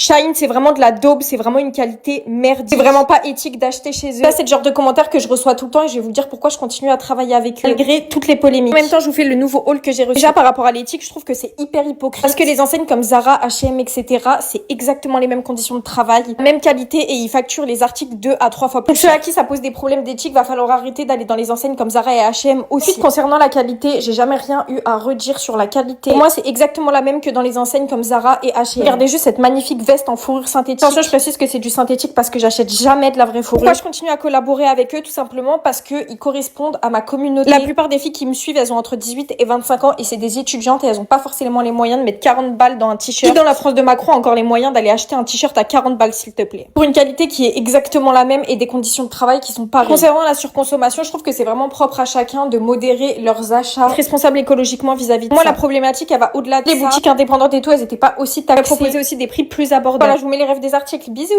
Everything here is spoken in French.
Shine, c'est vraiment de la daube, c'est vraiment une qualité merdique. C'est vraiment pas éthique d'acheter chez eux. Ça, c'est le genre de commentaires que je reçois tout le temps et je vais vous dire pourquoi je continue à travailler avec eux malgré toutes les polémiques. En même temps, je vous fais le nouveau haul que j'ai reçu. Déjà, par rapport à l'éthique, je trouve que c'est hyper hypocrite. Parce que les enseignes comme Zara, H&M, etc., c'est exactement les mêmes conditions de travail, même qualité et ils facturent les articles 2 à 3 fois plus. Pour ceux à qui ça pose des problèmes d'éthique, va falloir arrêter d'aller dans les enseignes comme Zara et H&M aussi. Ensuite, concernant la qualité, j'ai jamais rien eu à redire sur la qualité. Pour moi, c'est exactement la même que dans les enseignes comme Zara et H&M. Regardez juste cette magnifique veste en fourrure synthétique. Attention, je précise que c'est du synthétique parce que j'achète jamais de la vraie fourrure. Pourquoi je continue à collaborer avec eux? Tout simplement parce que ils correspondent à ma communauté. La plupart des filles qui me suivent, elles ont entre 18 et 25 ans et c'est des étudiantes et elles ont pas forcément les moyens de mettre 40 balles dans un t-shirt. Qui dans la France de Macron a encore les moyens d'aller acheter un t-shirt à 40 balles s'il te plaît. Pour une qualité qui est exactement la même et des conditions de travail qui sont pareilles. Concernant la surconsommation, je trouve que c'est vraiment propre à chacun de modérer leurs achats, être responsable écologiquement vis-à-vis de ça. Moi, la problématique, elle va au-delà de ça. Les boutiques indépendantes et tout, elles étaient pas aussi taxées. Elles proposaient aussi des prix plus abordables. Voilà, je vous mets les rêves des articles. Bisous.